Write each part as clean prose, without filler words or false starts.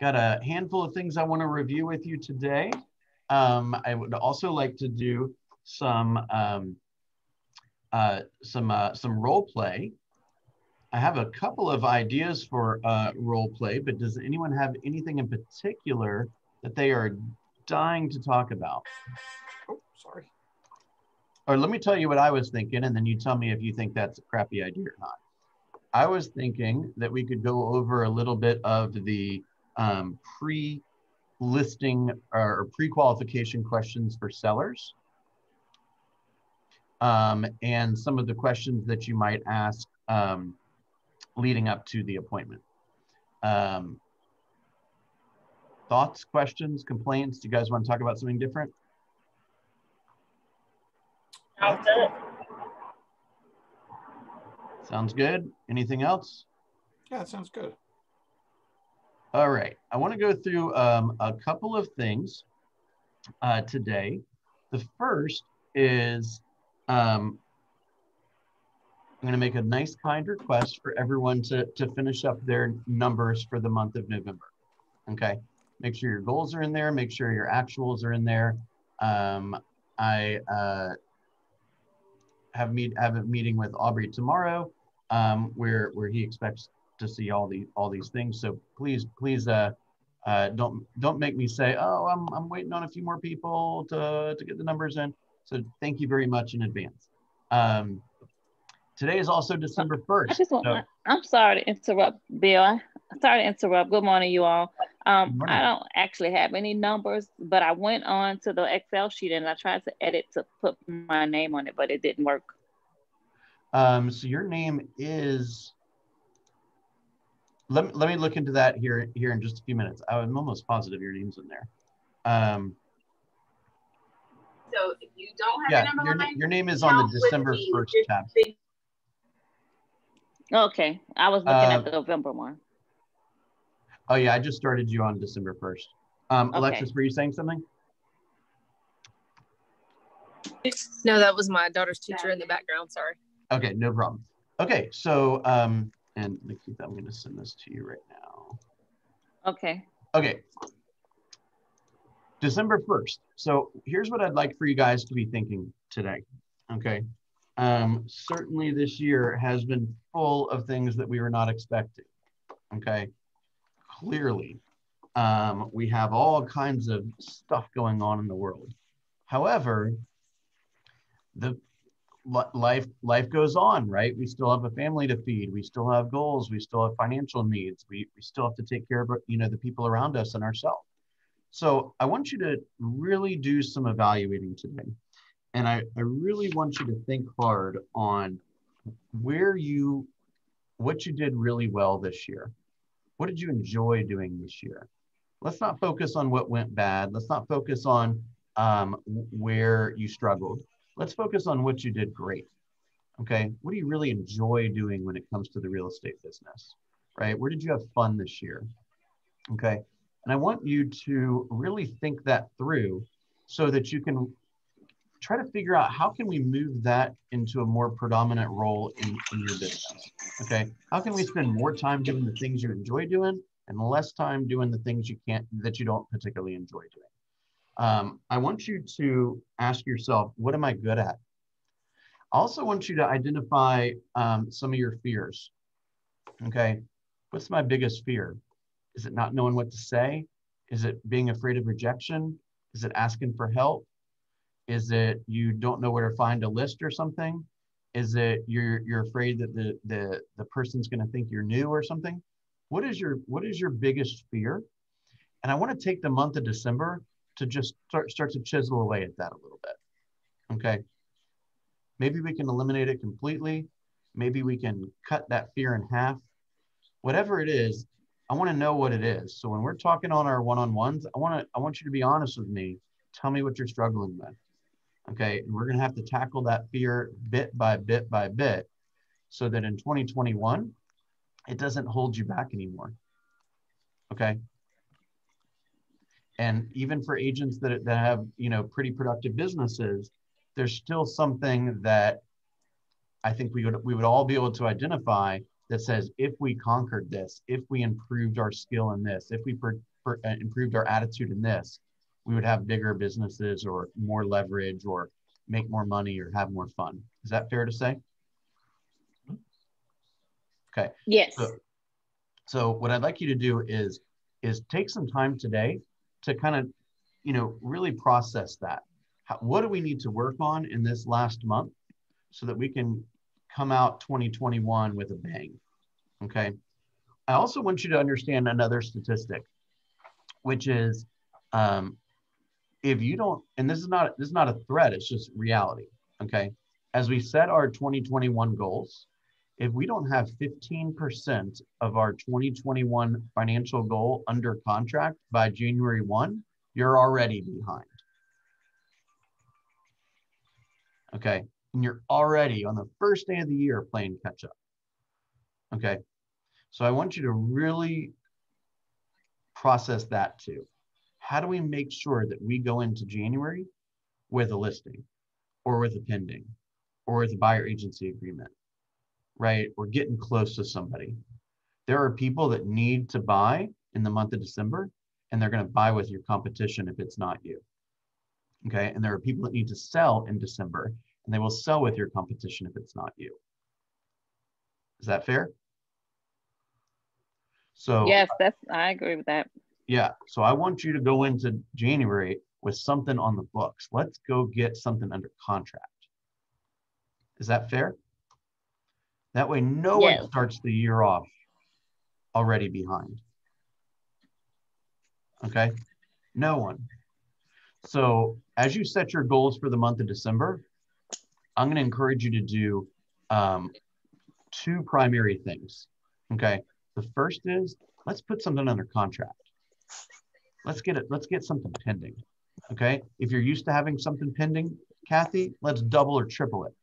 Got a handful of things I want to review with you today. I would also like to do some role play. I have a couple of ideas for role play, but does anyone have anything in particular that they are dying to talk about? Oh, sorry. Or let me tell you what I was thinking, and then you tell me if you think that's a crappy idea or not. I was thinking that we could go over a little bit of the pre-listing or pre-qualification questions for sellers, and some of the questions that you might ask leading up to the appointment. Thoughts, questions, complaints? Do you guys want to talk about something different? Sounds good. Sounds good. Anything else? Yeah, that sounds good. All right. I want to go through a couple of things today. The first is I'm going to make a nice kind request for everyone to finish up their numbers for the month of November. Okay. Make sure your goals are in there. Make sure your actuals are in there. I have a meeting with Aubrey tomorrow where he expects to see all these things. So please don't make me say, oh, I'm waiting on a few more people to get the numbers in. So thank you very much in advance. Today is also December 1st. I'm sorry to interrupt, Bill. Sorry to interrupt. Good morning, you all. I don't actually have any numbers, but I went on to the Excel sheet and I tried to edit to put my name on it, but it didn't work. So your name is, let me look into that here in just a few minutes. I'm almost positive your name's in there. So if you don't have a number, your name is on the December 1st tab. Okay, I was looking at the November one. Oh yeah, I just started you on December 1st. Okay. Alexis, were you saying something? No, that was my daughter's teacher in the background, sorry. Okay, no problem. Okay, so, and Nikita, I'm gonna send this to you right now. Okay. Okay. December 1st. So here's what I'd like for you guys to be thinking today, okay? Certainly this year has been full of things that we were not expecting, okay? Clearly, we have all kinds of stuff going on in the world. However, life goes on, right? We still have a family to feed. We still have goals. We still have financial needs. We still have to take care of, the people around us and ourselves. So I want you to really do some evaluating today. And I really want you to think hard on what you did really well this year. What did you enjoy doing this year? Let's not focus on what went bad. Let's not focus on where you struggled. Let's focus on what you did great. Okay, what do you really enjoy doing when it comes to the real estate business, right? Where did you have fun this year? Okay, and I want you to really think that through so that you can try to figure out how can we move that into a more predominant role in your business, okay? How can we spend more time doing the things you enjoy doing and less time doing the things that you don't particularly enjoy doing? I want you to ask yourself, what am I good at? I also want you to identify some of your fears, okay? What's my biggest fear? Is it not knowing what to say? Is it being afraid of rejection? Is it asking for help? Is it you don't know where to find a list or something? Is it you're afraid that the person's going to think you're new or something? What is your biggest fear? And I want to take the month of December to just start to chisel away at that a little bit. Okay. Maybe we can eliminate it completely. Maybe we can cut that fear in half. Whatever it is, I want to know what it is. So when we're talking on our one-on-ones, I want you to be honest with me. Tell me what you're struggling with. Okay, and we're going to have to tackle that fear bit by bit by bit so that in 2021, it doesn't hold you back anymore. Okay. And even for agents that have, pretty productive businesses, there's still something that I think we would all be able to identify that says, if we conquered this, if we improved our skill in this, if we improved our attitude in this, we would have bigger businesses or more leverage or make more money or have more fun. Is that fair to say? Okay. Yes. So what I'd like you to do is take some time today to kind of, really process that. What do we need to work on in this last month so that we can come out 2021 with a bang? Okay. I also want you to understand another statistic, which is, if you don't, and this is not a threat, it's just reality. Okay. As we set our 2021 goals, if we don't have 15% of our 2021 financial goal under contract by January 1, you're already behind. Okay. And you're already on the first day of the year playing catch up. Okay. So I want you to really process that too. How do we make sure that we go into January with a listing or with a pending or with a buyer agency agreement, right? We're getting close to somebody. There are people that need to buy in the month of December, and they're going to buy with your competition if it's not you. Okay. And there are people that need to sell in December, and they will sell with your competition if it's not you. Is that fair? So yes, I agree with that. Yeah. So I want you to go into January with something on the books. Let's go get something under contract. Is that fair? That way no one starts the year off already behind. Okay? No one. So as you set your goals for the month of December, I'm going to encourage you to do two primary things. Okay? The first is, let's put something under contract. Let's get something pending. Okay? If you're used to having something pending, Kathy, let's double or triple it.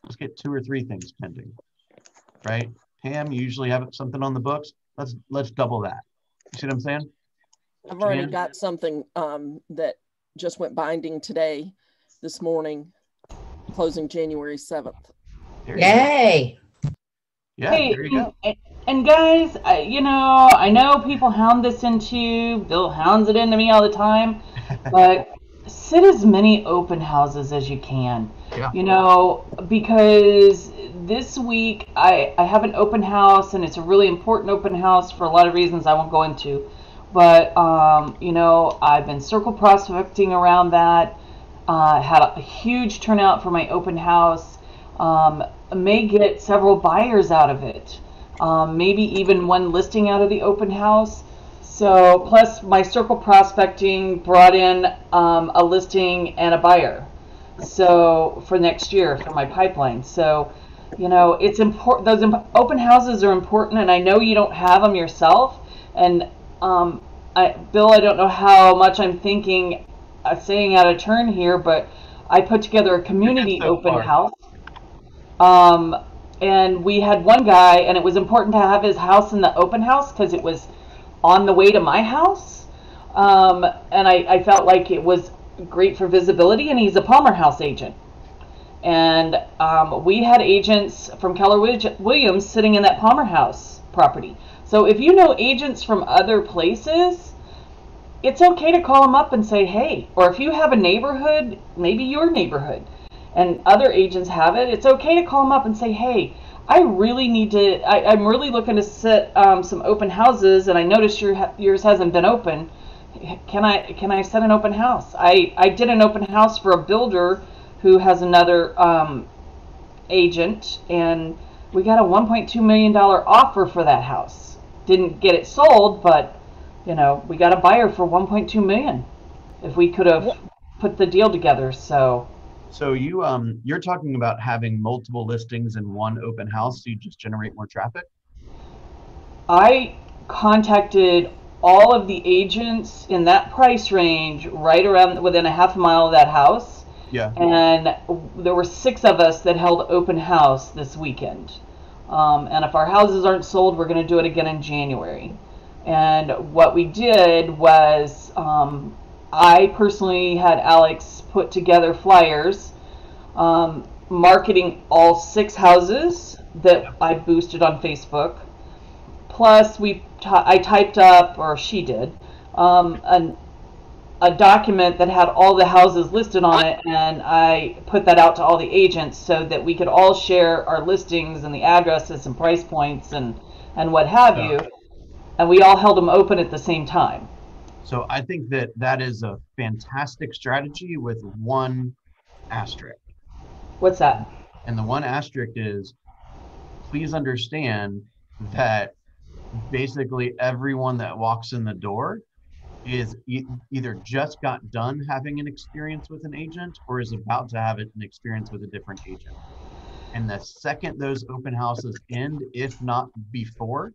Let's get 2 or 3 things pending. Right? Pam, you usually have something on the books. Let's double that. You see what I'm saying? I've already got something that just went binding this morning, closing January 7th. Yay! Yeah, hey, there you go. And guys, I know people hound this into you. Bill hounds it into me all the time, but sit as many open houses as you can. Yeah. Because this week I have an open house, and it's a really important open house for a lot of reasons I won't go into. But, I've been circle prospecting around that. Had a huge turnout for my open house. May get several buyers out of it. Maybe even one listing out of the open house. So, plus my circle prospecting brought in a listing and a buyer. So, for next year, for my pipeline. So, it's important. Those open houses are important, and I know you don't have them yourself. And Bill, I don't know how much I'm thinking, saying out of turn here, but I put together a community open house. And we had one guy, and it was important to have his house in the open house because it was on the way to my house. And I felt like it was great for visibility, and he's a Palmer House agent. And we had agents from Keller Williams sitting in that Palmer House property. So if you know agents from other places, it's okay to call them up and say, hey, or if you have a neighborhood, maybe your neighborhood, and other agents have it, it's okay to call them up and say, hey, I really need to, I'm really looking to set some open houses, and I noticed yours hasn't been open. Can I set an open house? I did an open house for a builder who has another agent, and we got a $1.2 million offer for that house. Didn't get it sold, but we got a buyer for $1.2 million. If we could have put the deal together, so you're talking about having multiple listings in one open house so you just generate more traffic? I contacted all of the agents in that price range right around within a half mile of that house. Yeah. And there were 6 of us that held open house this weekend. And if our houses aren't sold, we're going to do it again in January. And what we did was I personally had Alex put together flyers marketing all 6 houses that I boosted on Facebook. Plus, I typed up, or she did, a document that had all the houses listed on it, and I put that out to all the agents so that we could all share our listings and the addresses and price points and what have you, and we all held them open at the same time. So I think that that is a fantastic strategy with one asterisk. What's that? And the one asterisk is, please understand that basically everyone that walks in the door is either just got done having an experience with an agent or is about to have an experience with a different agent. And the second those open houses end, if not before,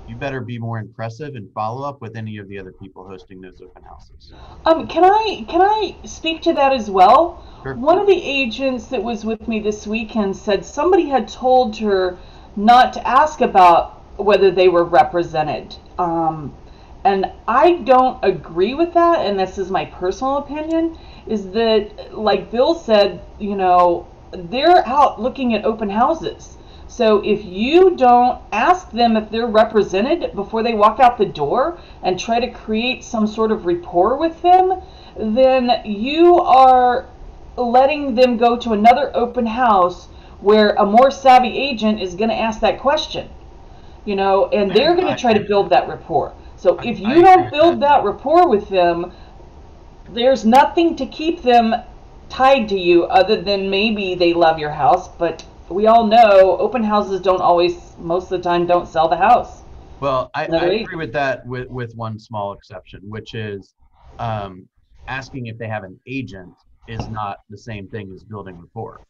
you better be more impressive and follow up with any of the other people hosting those open houses. Can I speak to that as well? Sure. One of the agents that was with me this weekend said somebody had told her not to ask about whether they were represented. And I don't agree with that, and this is my personal opinion, is that, like Bill said, you know, they're out looking at open houses. So if you don't ask them if they're represented before they walk out the door and try to create some sort of rapport with them, then you are letting them go to another open house where a more savvy agent is going to ask that question, you know, and they're going to try to build that rapport. So if you don't build that rapport with them, there's nothing to keep them tied to you other than maybe they love your house. But we all know open houses don't always, most of the time, don't sell the house. Well, I agree with that with one small exception, which is asking if they have an agent is not the same thing as building rapport.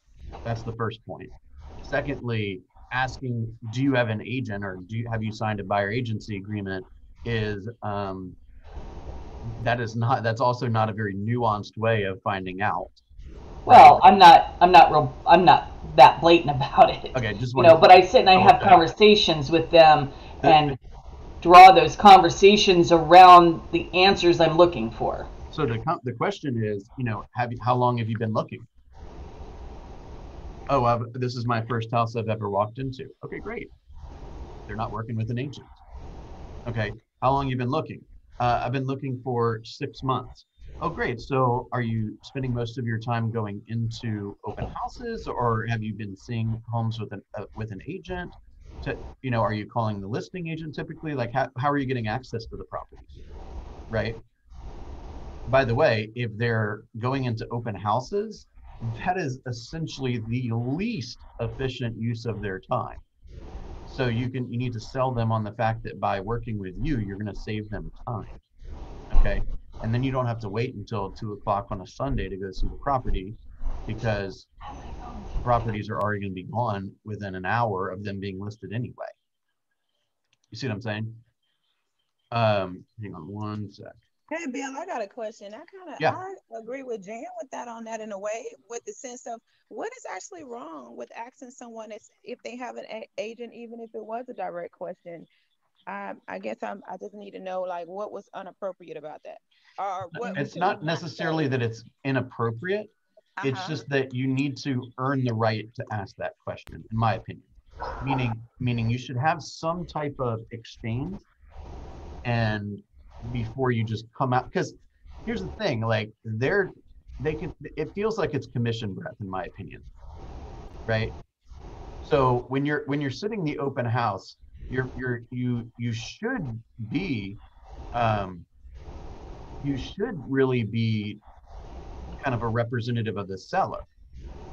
That's the first point. Secondly, asking, do you have an agent or have you signed a buyer agency agreement is that's also not a very nuanced way of finding out. Well, I'm not that blatant about it. Okay, just you know, but I sit and I have conversations with them and draw those conversations around the answers I'm looking for. So the question is, you know, how long have you been looking? Oh, this is my first house I've ever walked into. Okay, great. They're not working with an agent. Okay, how long have you been looking? I've been looking for 6 months. Oh, great. So are you spending most of your time going into open houses, or have you been seeing homes with an agent? You know, are you calling the listing agent typically? Like, how are you getting access to the properties, right? By the way, if they're going into open houses, that is essentially the least efficient use of their time. So you need to sell them on the fact that by working with you, you're going to save them time. Okay. And then you don't have to wait until 2 o'clock on a Sunday to go see the property, because properties are already going to be gone within an hour of them being listed anyway. You see what I'm saying? Hang on one sec. Hey, Bill, I got a question. I agree with Jan with that on that in a way, with the sense of what is actually wrong with asking someone if they have an agent, even if it was a direct question. I guess I just need to know, like, what was inappropriate about that, or what. It's not necessarily that it's inappropriate. It's just that you need to earn the right to ask that question, in my opinion. Meaning you should have some type of exchange, and before you just come out, because here's the thing, like it feels like it's commission breath, in my opinion, right? So when you're sitting the open house, you should be you should really be kind of a representative of the seller,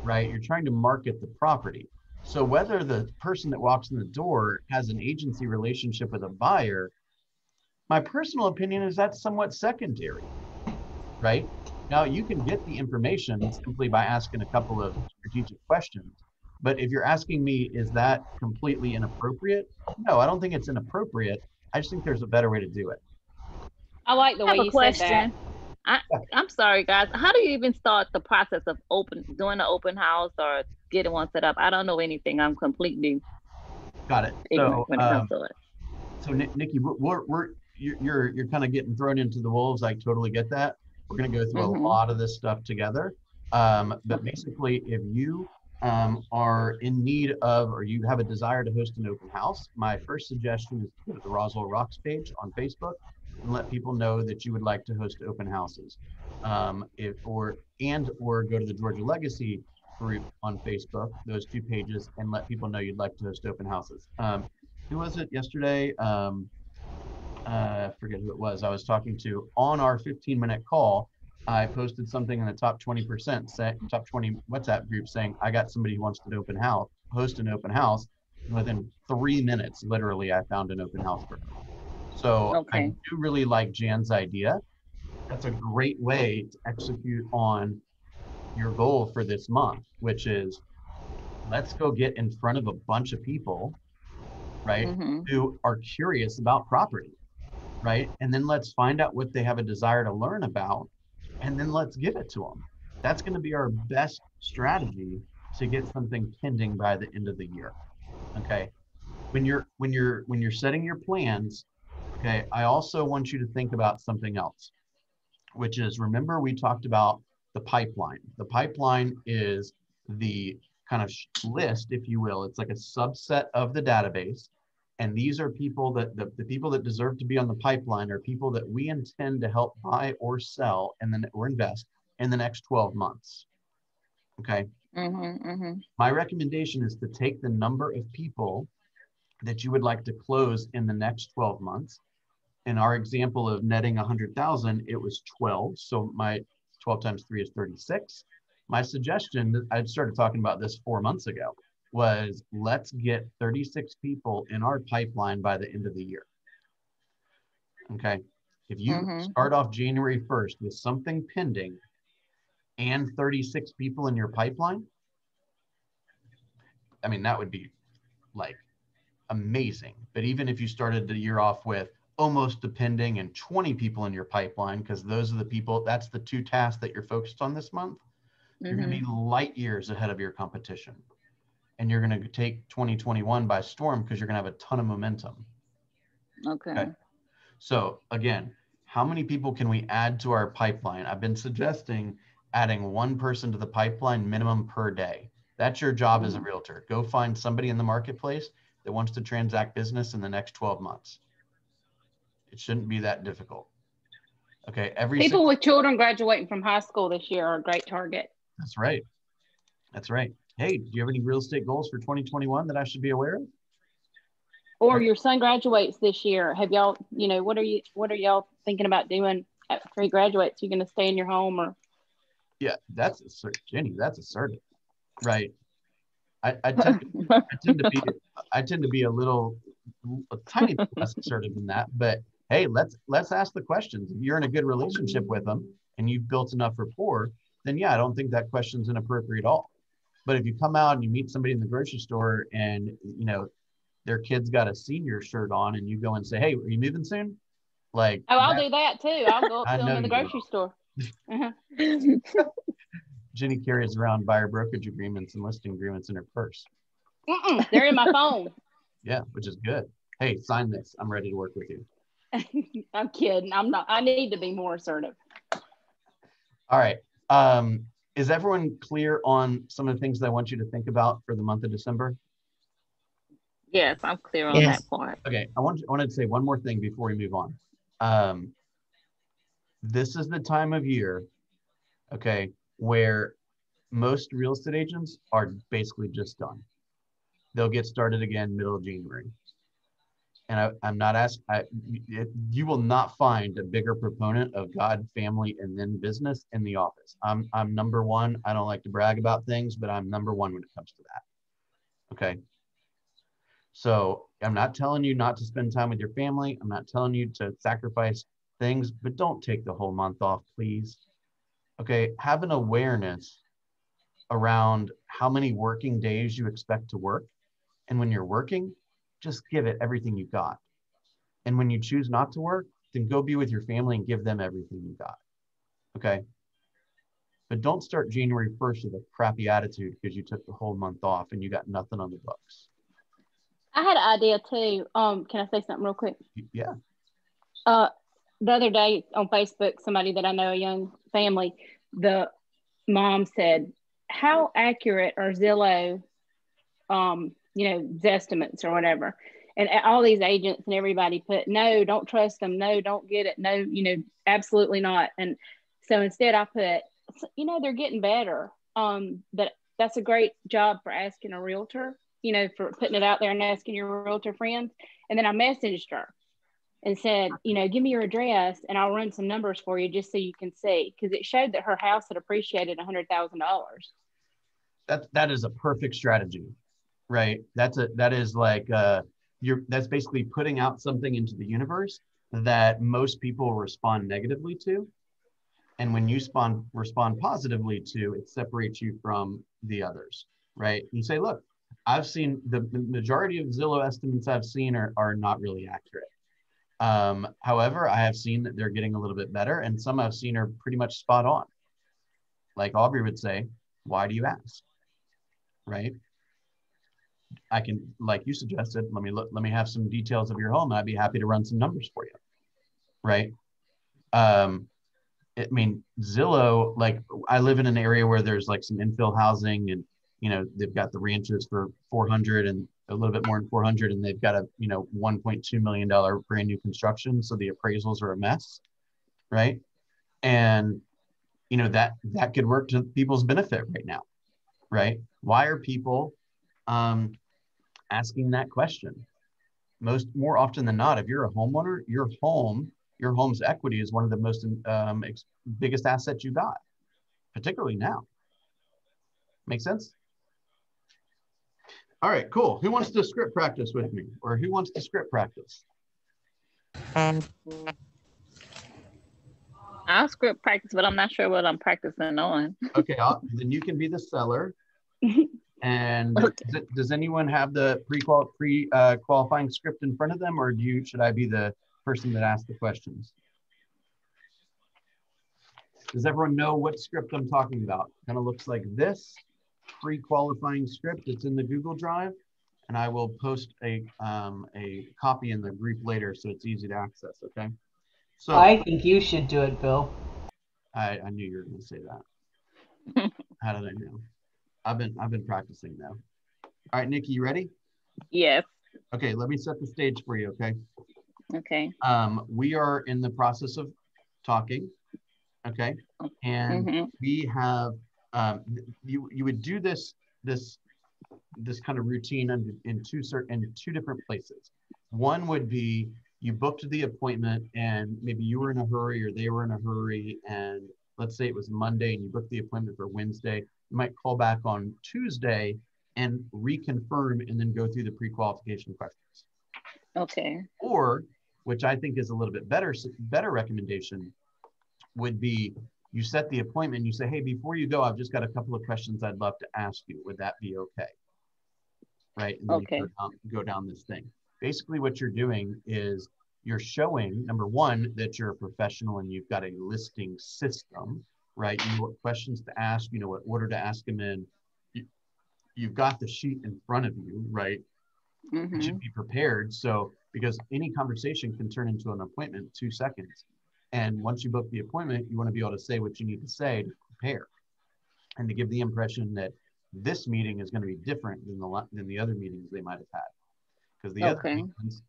right? You're trying to market the property. So whether the person that walks in the door has an agency relationship with a buyer, my personal opinion is that's somewhat secondary, right? Now you can get the information simply by asking a couple of strategic questions. But if you're asking me, is that completely inappropriate? No, I don't think it's inappropriate. I just think there's a better way to do it. I like the way you said that. I'm sorry, guys. How do you even start the process of doing an open house or getting one set up? I don't know anything. I'm completely got it. Ignorant when it comes to it. So Nikki, you're kind of getting thrown into the wolves. I totally get that. We're going to go through a lot of this stuff together. But basically, if you are in need of, or you have a desire to host an open house, my first suggestion is to go to the Roswell Rocks page on Facebook and let people know that you would like to host open houses. Or go to the Georgia Legacy group on Facebook, those two pages, and let people know you'd like to host open houses. Who was it yesterday? I forget who it was I was talking to on our 15-minute call. I posted something in the top 20%, top 20 WhatsApp group saying, I got somebody who wants to host an open house. Within 3 minutes, literally, I found an open house for her. So okay. I do really like Jan's idea. That's a great way to execute on your goal for this month, which is let's go get in front of a bunch of people, right, who are curious about property, right? And then let's find out what they have a desire to learn about, and then let's give it to them. That's going to be our best strategy to get something pending by the end of the year. Okay. When you're setting your plans, okay, I also want you to think about something else, which is, remember we talked about the pipeline. The pipeline is the kind of list, if you will. It's like a subset of the database. And these are people that the people that deserve to be on the pipeline are people that we intend to help buy or sell or invest in the next 12 months. Okay. My recommendation is to take the number of people that you would like to close in the next 12 months. In our example of netting 100,000, it was 12. So my 12 times 3 is 36. My suggestion, I started talking about this 4 months ago, was let's get 36 people in our pipeline by the end of the year. Okay. If you start off January 1st with something pending and 36 people in your pipeline, I mean, that would be like amazing. But even if you started the year off with almost a pending and 20 people in your pipeline, because those are the people, that's the 2 tasks that you're focused on this month, you're going to be light years ahead of your competition. And you're going to take 2021 by storm because you're going to have a ton of momentum. Okay. So again, how many people can we add to our pipeline? I've been suggesting adding 1 person to the pipeline minimum per day. That's your job as a realtor. Go find somebody in the marketplace that wants to transact business in the next 12 months. It shouldn't be that difficult. Okay. People with children graduating from high school this year are a great target. That's right. That's right. Hey, do you have any real estate goals for 2021 that I should be aware of? Or your son graduates this year. Have y'all, what are y'all thinking about doing after he graduates? You going to stay in your home or? Yeah, Jenny, that's assertive, right? I tend to be a tiny bit less assertive than that, but hey, let's ask the questions. If you're in a good relationship with them and you've built enough rapport, then yeah, I don't think that question's inappropriate at all. But if you come out and you meet somebody in the grocery store and their kid's got a senior shirt on and you go and say, hey, are you moving soon? Like, I'll do that too. I'll go up to them in the grocery store. Jenny carries around buyer brokerage agreements and listing agreements in her purse. They're in my phone. Yeah, which is good. Hey, sign this. I'm ready to work with you. I'm kidding. I'm not. I need to be more assertive. All right. Is everyone clear on some of the things that I want you to think about for the month of December? Yes, I'm clear on that part. Okay. I wanted to say one more thing before we move on. This is the time of year, okay, where most real estate agents are basically just done. They'll get started again middle of January. And I'm not asking, you will not find a bigger proponent of God, family, and then business in the office. I'm number one. I don't like to brag about things, but I'm number one when it comes to that. Okay. So I'm not telling you not to spend time with your family. I'm not telling you to sacrifice things, but don't take the whole month off, please. Okay. Have an awareness around how many working days you expect to work. And when you're working, just give it everything you got. And when you choose not to work, then go be with your family and give them everything you got. Okay. But don't start January 1st with a crappy attitude because you took the whole month off and you got nothing on the books. I had an idea too. Can I say something real quick? Yeah. The other day on Facebook, somebody that I know, a young family, the mom said, how accurate are Zillow, estimates or whatever? And all these agents and everybody put, no, don't trust them. No, don't get it. No, absolutely not. And so instead I put, they're getting better. But that's a great job for asking a realtor, for putting it out there and asking your realtor friends. And then I messaged her and said, give me your address and I'll run some numbers for you just so you can see. Because it showed that her house had appreciated $100,000. That is a perfect strategy, right? That's basically putting out something into the universe that most people respond negatively to. And when you respond positively to, it separates you from the others, right? You say, look, I've seen the majority of Zillow estimates I've seen are not really accurate. However, I have seen that they're getting a little bit better, and some I've seen are pretty much spot on. Like Aubrey would say, why do you ask? Right? I can, like you suggested, let me have some details of your home. I'd be happy to run some numbers for you. Right? Zillow, like I live in an area where there's like some infill housing, and they've got the ranches for 400 and a little bit more than 400, and they've got a $1.2 million brand new construction, so the appraisals are a mess, right? And that could work to people's benefit right now, right? Why are people asking that question? More often than not, if you're a homeowner, your home's equity is one of the most biggest assets you got, particularly now. Make sense? All right, cool. Who wants to script practice with me? Or who wants to script practice? I'll script practice, but I'm not sure what I'm practicing on. Okay, then you can be the seller. And okay. Does anyone have the pre-qualifying script in front of them, or should I be the person that asks the questions? Does everyone know what script I'm talking about? Kind of looks like this pre-qualifying script. It's in the Google Drive, and I will post a copy in the group later so it's easy to access. Okay. So I think you should do it, Bill. I knew you were going to say that. How did I know? I've been practicing now. All right, Nikki, you ready? Yes. Okay, let me set the stage for you. Okay. Okay. We are in the process of talking. Okay, and we have you would do this kind of routine in two different places. One would be you booked the appointment, and maybe you were in a hurry or they were in a hurry, and let's say it was Monday and you booked the appointment for Wednesday. You might call back on Tuesday and reconfirm and then go through the pre-qualification questions. Okay. Or, which I think is a little bit better recommendation, would be you set the appointment, you say, hey, before you go, I've just got a couple of questions I'd love to ask you. Would that be okay? Right? And then you go down this thing. Basically what you're doing is you're showing, number one, that you're a professional and you've got a listing system, right? You know what questions to ask, you know what order to ask them in. You've got the sheet in front of you, right? You should be prepared. So, because any conversation can turn into an appointment in 2 seconds. And once you book the appointment, you want to be able to say what you need to say to prepare and to give the impression that this meeting is going to be different than the other meetings they might have had. Because the other meetings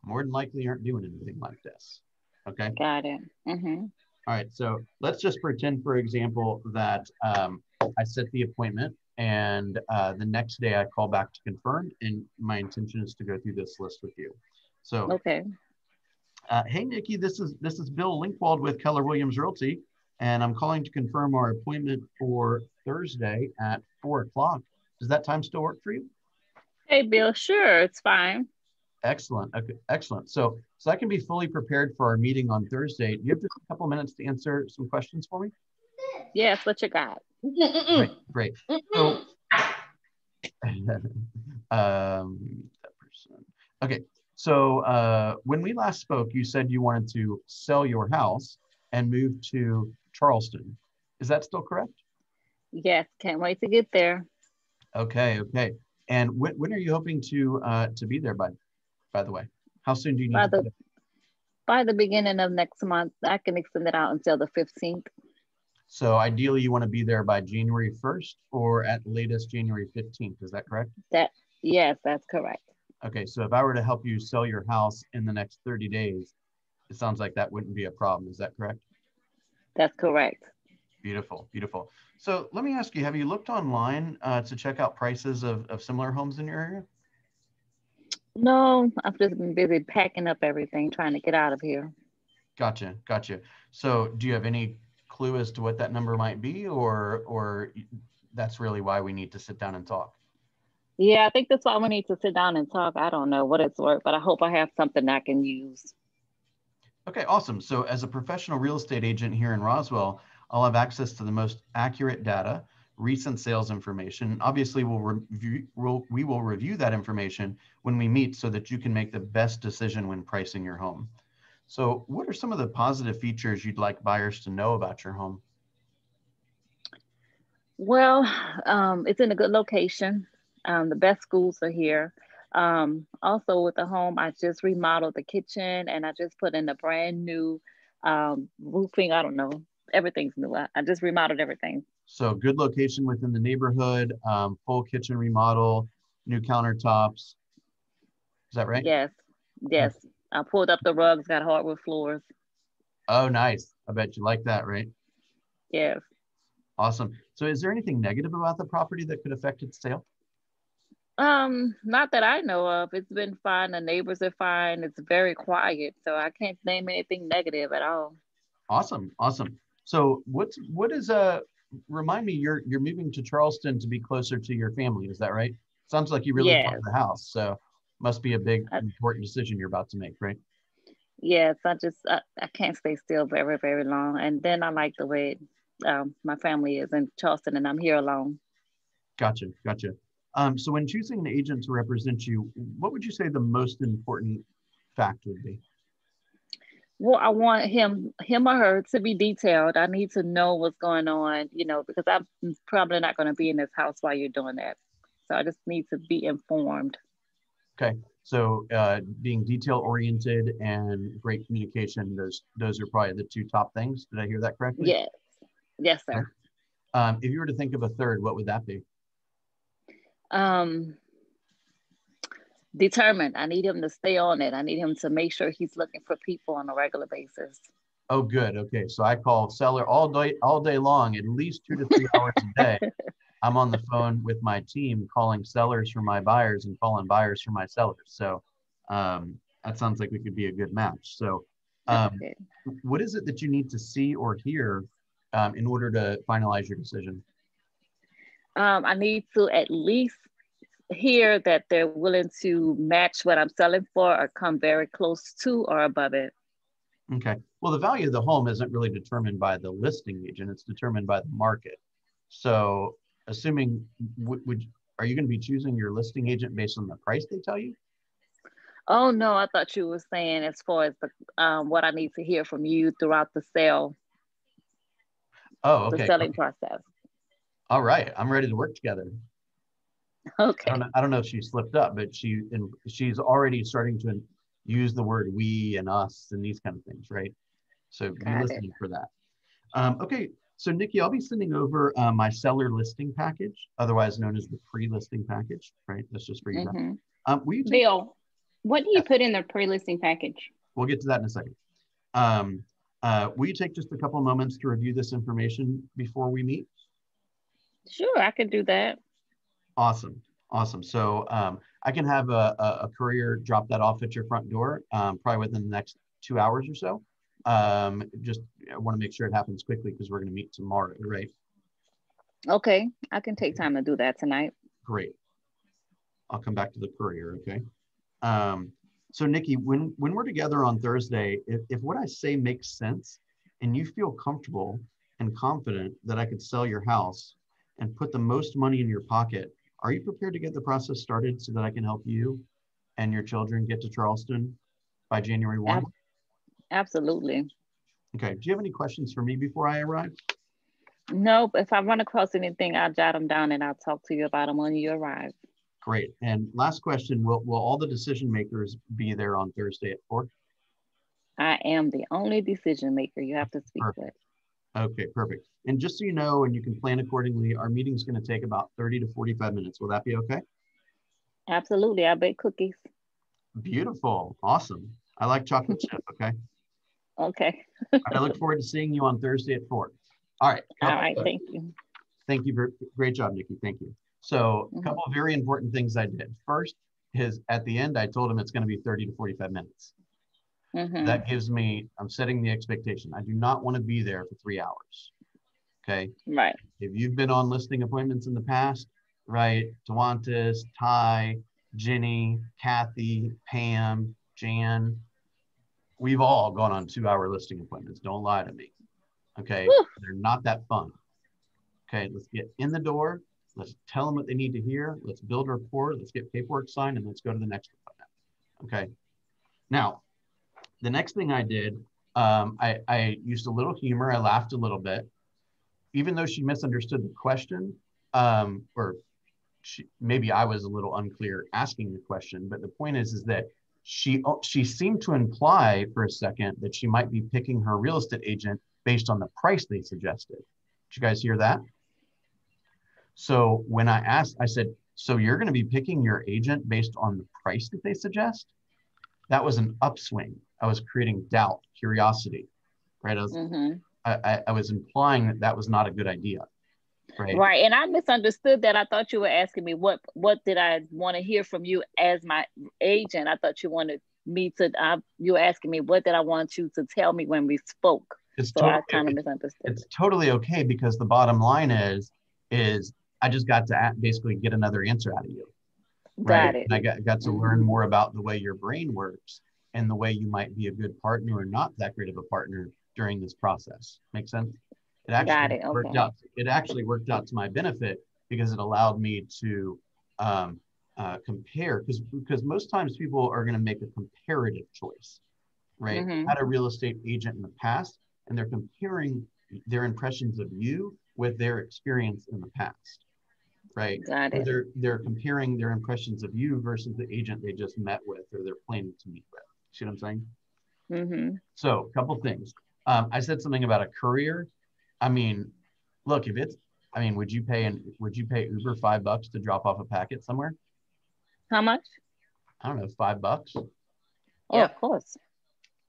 more than likely aren't doing anything like this. Okay. Got it. All right. So let's just pretend, for example, that I set the appointment and the next day I call back to confirm, and my intention is to go through this list with you. So, hey, Nikki, this is Bill Linkwald with Keller Williams Realty, and I'm calling to confirm our appointment for Thursday at 4 o'clock. Does that time still work for you? Hey, Bill, sure, it's fine. Excellent. Okay, excellent. So I can be fully prepared for our meeting on Thursday. Do you have just a couple of minutes to answer some questions for me? Yes, what you got? Great. So, okay. So when we last spoke, you said you wanted to sell your house and move to Charleston. Is that still correct? Yes, can't wait to get there. Okay. And when are you hoping to be there by the way? How soon do you need to be there? By the beginning of next month. I can extend it out until the 15th. So ideally you want to be there by January 1st or at latest January 15th. Is that correct? Yes, that's correct. Okay, so if I were to help you sell your house in the next 30 days, it sounds like that wouldn't be a problem. Is that correct? That's correct. Beautiful, beautiful. So let me ask you, have you looked online to check out prices of similar homes in your area? No, I've just been busy packing up everything, trying to get out of here. Gotcha, gotcha. So do you have any clue as to what that number might be, or that's really why we need to sit down and talk? Yeah, I think that's why we need to sit down and talk. I don't know what it's worth, but I hope I have something I can use. Okay, awesome. So as a professional real estate agent here in Roswell, I'll have access to the most accurate data, recent sales information. Obviously, we will review that information when we meet so that you can make the best decision when pricing your home. So what are some of the positive features you'd like buyers to know about your home? Well, it's in a good location. The best schools are here. Also with the home, I just remodeled the kitchen and I just put in a brand new roofing. I don't know, everything's new. I just remodeled everything. So good location within the neighborhood, full kitchen remodel, new countertops. Is that right? Yes, yes. I pulled up the rugs, got hardwood floors. Oh, nice. I bet you like that, right? Yes. Awesome. So is there anything negative about the property that could affect its sale? Not that I know of. It's been fine. The neighbors are fine. It's very quiet, so I can't name anything negative at all. Awesome, awesome. So remind me, you're moving to Charleston to be closer to your family, is that right? Sounds like you really love the house, so must be a big important decision you're about to make, right? Yes, I can't stay still very, very long. And then I like the way my family is in Charleston and I'm here alone. Gotcha, gotcha. So when choosing an agent to represent you, what would you say the most important fact would be? Well, I want him or her to be detailed. I need to know what's going on, because I'm probably not going to be in this house while you're doing that. So I just need to be informed. Okay, so being detail oriented and great communication, those are probably the two top things. Did I hear that correctly? Yes, yes, sir. Okay. If you were to think of a third, what would that be? Determined. I need him to stay on it. I need him to make sure he's looking for people on a regular basis. Oh, good. Okay, so I call seller all day long, at least 2 to 3 hours a day. I'm on the phone with my team calling sellers for my buyers and calling buyers for my sellers. So that sounds like we could be a good match. So what is it that you need to see or hear in order to finalize your decision? I need to at least hear that they're willing to match what I'm selling for or come very close to or above it. Okay. Well, the value of the home isn't really determined by the listing agent. It's determined by the market. So assuming, are you going to be choosing your listing agent based on the price they tell you? Oh, no, I thought you were saying as far as what I need to hear from you throughout the sale. Oh, okay. The selling process. All right. I'm ready to work together. Okay. I don't know if she slipped up, but she's already starting to use the word we and us and these kind of things, right? So be listening for that. Okay, so Nikki, I'll be sending over my seller listing package, otherwise known as the pre-listing package, right? That's just for you. Mm-hmm. Bill, what do you put in the pre-listing package? We'll get to that in a second. Will you take just a couple moments to review this information before we meet? Sure, I could do that. Awesome. Awesome. So I can have a courier drop that off at your front door, probably within the next 2 hours or so. Just I want to make sure it happens quickly because we're going to meet tomorrow, right? Okay. I can take time to do that tonight. Great. I'll come back to the courier. Okay. So Nikki, when we're together on Thursday, if what I say makes sense and you feel comfortable and confident that I could sell your house and put the most money in your pocket, are you prepared to get the process started so that I can help you and your children get to Charleston by January 1? Absolutely. Okay. Do you have any questions for me before I arrive? No, but if I run across anything, I'll jot them down and I'll talk to you about them when you arrive. Great. And last question, will all the decision makers be there on Thursday at 4? I am the only decision maker you have to speak with. Okay, perfect. And just so you know, and you can plan accordingly, our meeting's going to take about 30 to 45 minutes. Will that be okay? Absolutely. I bake cookies. Beautiful. Awesome. I like chocolate chip. Okay. Okay. I look forward to seeing you on Thursday at 4. All right. All right. Thank you. Thank you. Great job, Nikki. Thank you. So a couple of very important things I did. First is at the end, I told him it's going to be 30 to 45 minutes. That gives me, I'm setting the expectation. I do not want to be there for 3 hours. Okay. Right. If you've been on listing appointments in the past, right? Tawantis, Ty, Jenny, Kathy, Pam, Jan, we've all gone on 2-hour listing appointments. Don't lie to me. Okay. Woo. They're not that fun. Okay. Let's get in the door. Let's tell them what they need to hear. Let's build rapport. Let's get paperwork signed, and let's go to the next appointment. Okay. Now, the next thing I did, I used a little humor. I laughed a little bit, even though she misunderstood the question, or maybe I was a little unclear asking the question. But the point is that she seemed to imply for a second that she might be picking her real estate agent based on the price they suggested. Did you guys hear that? So when I asked, I said, so you're going to be picking your agent based on the price that they suggest? That was an upswing. I was creating doubt, curiosity, right? I was implying that that was not a good idea, right? Right, and I misunderstood that. I thought you were asking me what did I want to hear from you as my agent. I thought you wanted me to. You were asking me what did I want you to tell me when we spoke. I kind of misunderstood. It's totally okay, because the bottom line is I just got to basically get another answer out of you. Right. Got it. And I got to learn more about the way your brain works and the way you might be a good partner or not that great of a partner during this process. Make sense? It actually worked out. It actually worked out to my benefit, because it allowed me to compare, because most times people are going to make a comparative choice, right? Had a real estate agent in the past, and they're comparing their impressions of you with their experience in the past. Right. They're comparing their impressions of you versus the agent they just met with or they're planning to meet with. See what I'm saying? So a couple things. I said something about a courier. I mean, look, would you pay Uber $5 to drop off a packet somewhere? How much? I don't know, $5. Oh, yeah, of course.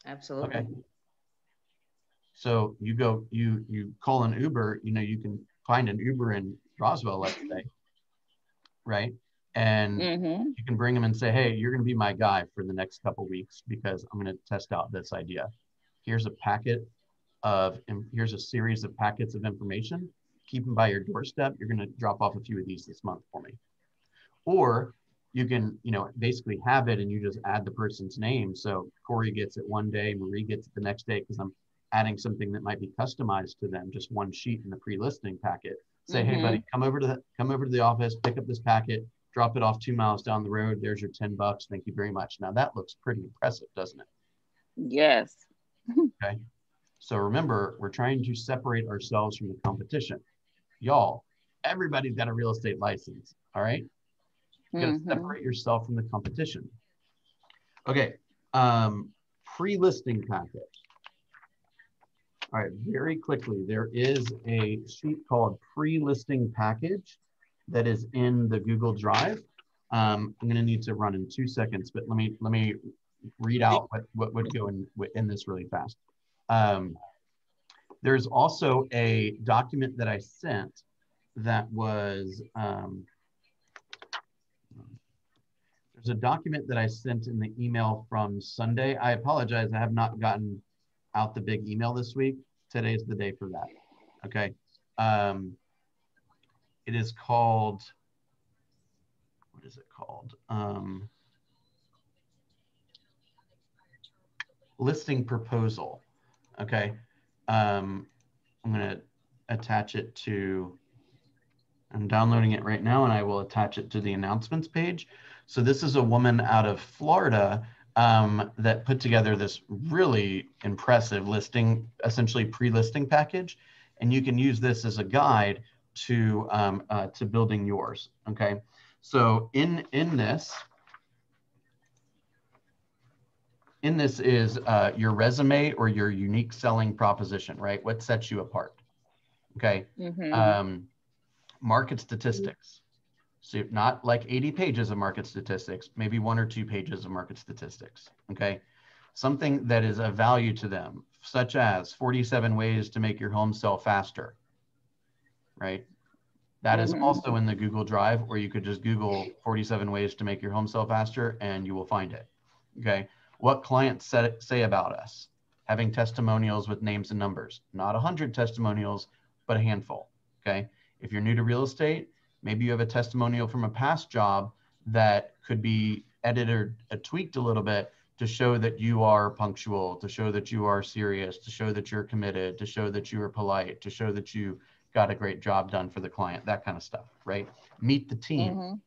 Absolutely. Okay. So you call an Uber, you can find an Uber in Roswell, let's say, right? And you can bring them and say, hey, you're going to be my guy for the next couple of weeks, because I'm going to test out this idea. Here's a series of packets of information. Keep them by your doorstep. You're going to drop off a few of these this month for me. Or you can, basically have it and you just add the person's name. So Corey gets it one day, Marie gets it the next day, because I'm adding something that might be customized to them, just one sheet in the pre-listing packet. Say, hey, buddy, come over to the office, pick up this packet, drop it off 2 miles down the road. There's your $10. Thank you very much. Now that looks pretty impressive, doesn't it? Yes. Okay. So remember, we're trying to separate ourselves from the competition. Y'all, everybody's got a real estate license. All right. You got to separate yourself from the competition. Okay. Pre-listing packet. All right, very quickly, there is a sheet called pre-listing package that is in the Google Drive. I'm going to need to run in 2 seconds, but let me read out what would go in this really fast. There's also a document that I sent that was there's a document that I sent in the email from Sunday. I apologize, I have not gotten out the big email this week. Today's the day for that. Okay. It is called, what is it called? Listing proposal. Okay. I'm going to attach it to, I'm downloading it right now, and I will attach it to the announcements page. So this is a woman out of Florida that put together this really impressive listing, essentially pre-listing package. And you can use this as a guide to building yours. Okay. So in this, in this is your resume or your unique selling proposition, right? What sets you apart? Okay. Market statistics. So not like 80 pages of market statistics, maybe 1 or 2 pages of market statistics. Okay. Something that is of value to them, such as 47 ways to make your home sell faster, right? That is also in the Google Drive, or you could just Google 47 ways to make your home sell faster and you will find it. Okay. What clients say about us? Having testimonials with names and numbers, not 100 testimonials, but a handful. Okay. If you're new to real estate, maybe you have a testimonial from a past job that could be edited or tweaked a little bit to show that you are punctual, to show that you are serious, to show that you're committed, to show that you are polite, to show that you got a great job done for the client, that kind of stuff, right? Meet the team.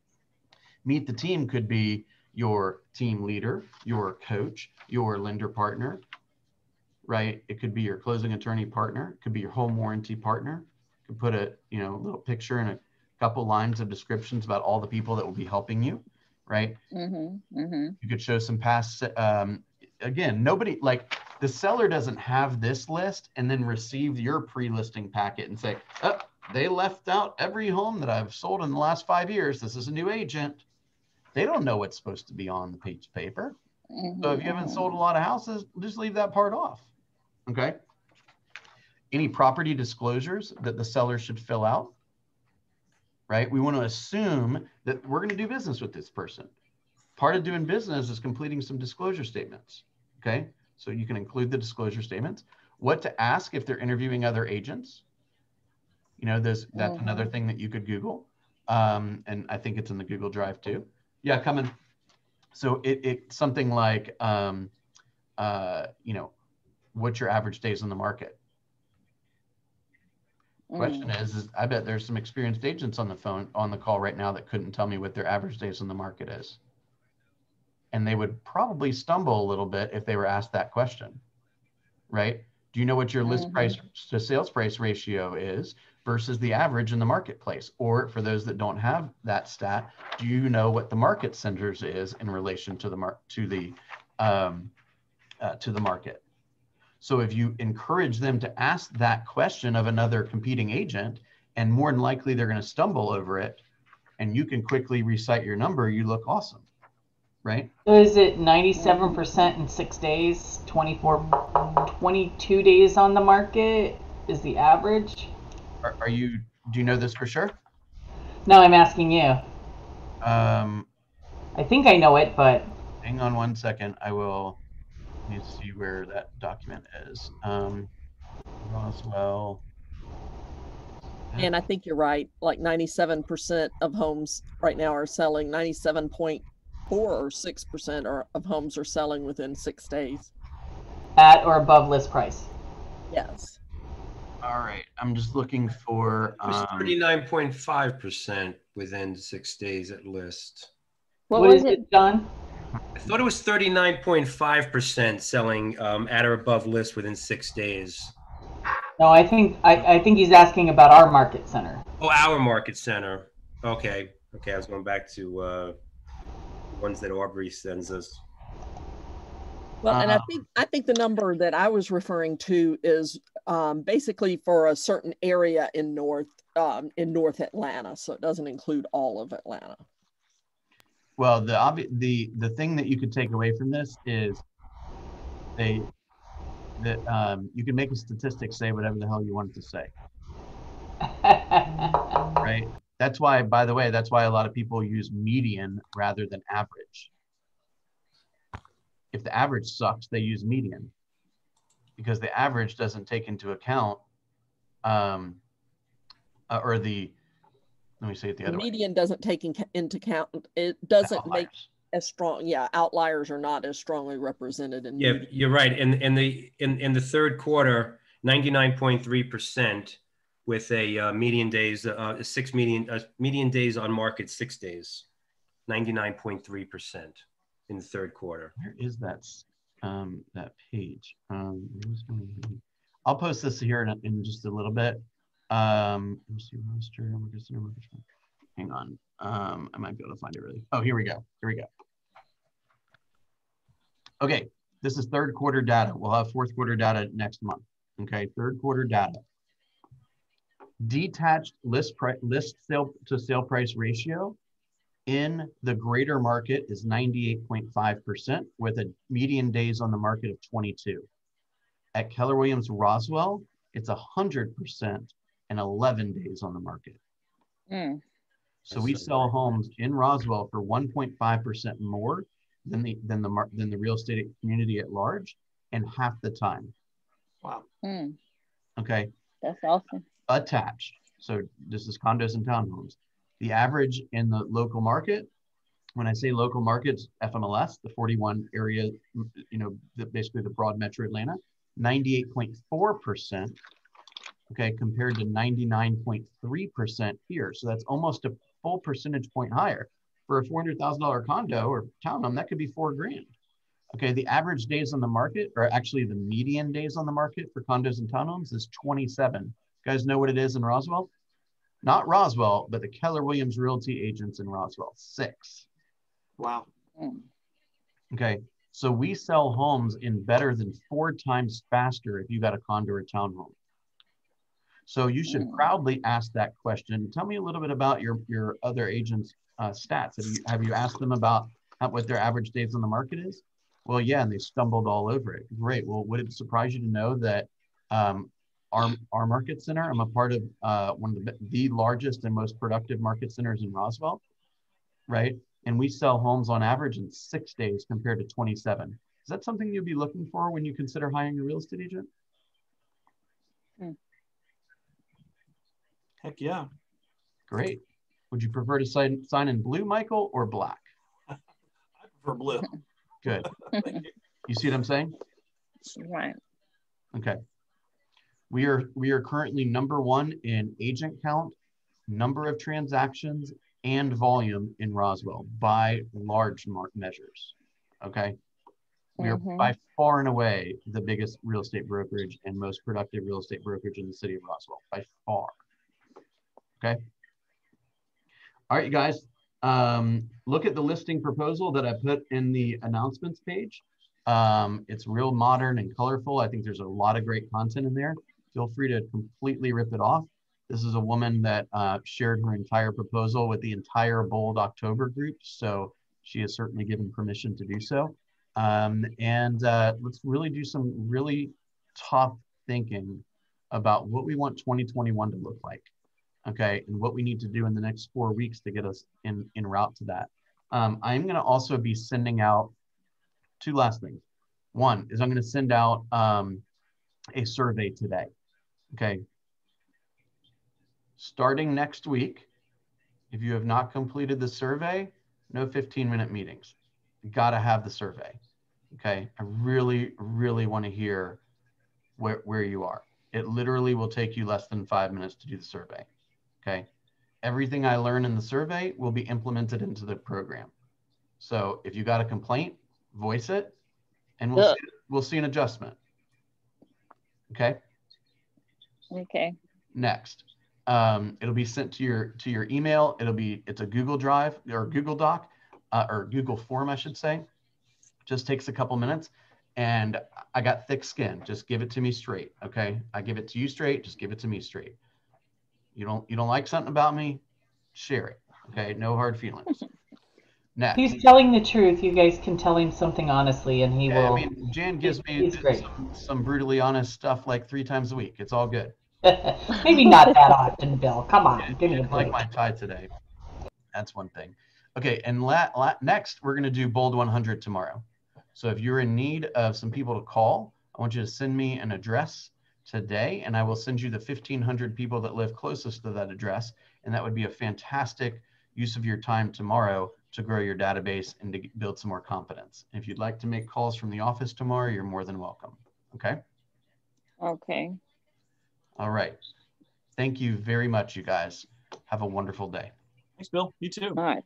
Meet the team could be your team leader, your coach, your lender partner, right? It could be your closing attorney partner, it could be your home warranty partner. You could put a little picture and a couple lines of descriptions about all the people that will be helping you, right? You could show some past, again, nobody, like the seller doesn't have this list and then receive your pre-listing packet and say, oh, they left out every home that I've sold in the last 5 years. This is a new agent. They don't know what's supposed to be on the page of paper. So if you haven't sold a lot of houses, just leave that part off. Okay. Any property disclosures that the seller should fill out, right? We want to assume that we're going to do business with this person. Part of doing business is completing some disclosure statements. Okay. So you can include the disclosure statements. What to ask if they're interviewing other agents. That's another thing that you could Google. And I think it's in the Google Drive too. Yeah, coming. So it's something like, what's your average days on the market? Question is I bet there's some experienced agents on the call right now that couldn't tell me what their average days on the market is. And they would probably stumble a little bit if they were asked that question, right? Do you know what your list price to sales price ratio is versus the average in the marketplace? Or for those that don't have that stat, do you know what the market centers is in relation to the market? So if you encourage them to ask that question of another competing agent, and more than likely they're going to stumble over it, and you can quickly recite your number, you look awesome, right? So is it 97% in 6 days, 22 days on the market is the average? Do you know this for sure? No, I'm asking you. I think I know it, but. Hang on 1 second. I will. Let me see where that document is. Roswell. And I think you're right. Like 97% of homes right now are selling. 97.4 or 6% of homes are selling within 6 days. At or above list price. Yes. All right. I'm just looking for. It was 39.5% within 6 days at list. What is it, John? I thought it was 39.5% selling at or above list within 6 days. No, I think he's asking about our market center. Oh, our market center. Okay. I was going back to the ones that Aubrey sends us. Well, and I think the number that I was referring to is basically for a certain area in North Atlanta, so it doesn't include all of Atlanta. Well, the thing that you could take away from this is you can make a statistic say whatever the hell you want it to say. Right? That's why, by the way, that's why a lot of people use median rather than average. If the average sucks, they use median because the average doesn't take into account let me say it the other way. Median doesn't take into account, it doesn't make as strong. Yeah, outliers are not as strongly represented in. Yeah, median. you're right. In the third quarter, 99.3% with a median days median days on market 6 days, 99.3% in the third quarter. Where is that page? I'll post this here in just a little bit. Let me see roster. Hang on. I might be able to find it really. Oh, here we go. Okay. This is third quarter data. We'll have fourth quarter data next month. Okay, third quarter data. Detached list sale to sale price ratio in the greater market is 98.5% with a median days on the market of 22. At Keller Williams Roswell, it's 100% and 11 days on the market. So we sell homes in Roswell for 1.5% more than the real estate community at large, and half the time. Wow. Okay. That's awesome. Attached. So this is condos and townhomes. The average in the local market, when I say local markets, FMLS, the 41 area, basically the broad metro Atlanta, 98.4%, okay, compared to 99.3% here. So that's almost a full percentage point higher. For a $400,000 condo or townhome, that could be $4,000. Okay, the average days on the market, or actually the median days on the market for condos and townhomes is 27. You guys know what it is in Roswell? Not Roswell, but the Keller Williams Realty agents in Roswell, 6. Wow. Okay, so we sell homes in better than 4 times faster if you got a condo or townhome. So you should proudly ask that question. Tell me a little bit about your other agents' stats. Have you asked them about what their average days on the market is? Well, yeah, and they stumbled all over it. Great. Well, would it surprise you to know that our market center, I'm a part of one of the largest and most productive market centers in Roswell, right? And we sell homes on average in 6 days compared to 27. Is that something you'd be looking for when you consider hiring a real estate agent? Heck yeah. Great. Would you prefer to sign in blue, Michael, or black? I prefer blue. Good. Thank you. You see what I'm saying? Right. Okay. We are currently #1 in agent count, number of transactions, and volume in Roswell by large measures. Okay. We are by far and away the biggest real estate brokerage and most productive real estate brokerage in the city of Roswell, by far. Okay. All right, you guys. Look at the listing proposal that I put in the announcements page. It's real modern and colorful. I think there's a lot of great content in there. Feel free to completely rip it off. This is a woman that shared her entire proposal with the entire Bold October group. So she is certainly given permission to do so. Let's really do some really tough thinking about what we want 2021 to look like. Okay, and what we need to do in the next 4 weeks to get us in route to that. I'm going to also be sending out 2 last things. One is I'm going to send out a survey today. Okay. Starting next week, if you have not completed the survey, no 15-minute meetings. You got to have the survey. Okay. I really, really want to hear where you are. It literally will take you less than 5 minutes to do the survey. Okay. Everything I learn in the survey will be implemented into the program. So if you got a complaint, voice it, and we'll see an adjustment. Okay. Okay. Next, it'll be sent to your email. It's a Google Drive or Google Doc or Google Form, I should say. Just takes a couple minutes, and I got thick skin. Just give it to me straight. Okay. I give it to you straight. Just give it to me straight. You don't like something about me, share it. Okay, no hard feelings. Next. He's telling the truth. You guys can tell him something honestly, and he will. I mean, Jan gives me some brutally honest stuff like 3 times a week. It's all good. Maybe not that often, Bill. Come on, give me a break. Like my tie today. That's one thing. Okay, and next we're going to do Bold 100 tomorrow. So if you're in need of some people to call, I want you to send me an address today, and I will send you the 1,500 people that live closest to that address, and that would be a fantastic use of your time tomorrow to grow your database and to build some more confidence. If you'd like to make calls from the office tomorrow, you're more than welcome. Okay? Okay. All right. Thank you very much, you guys. Have a wonderful day. Thanks, Bill. You too. All right.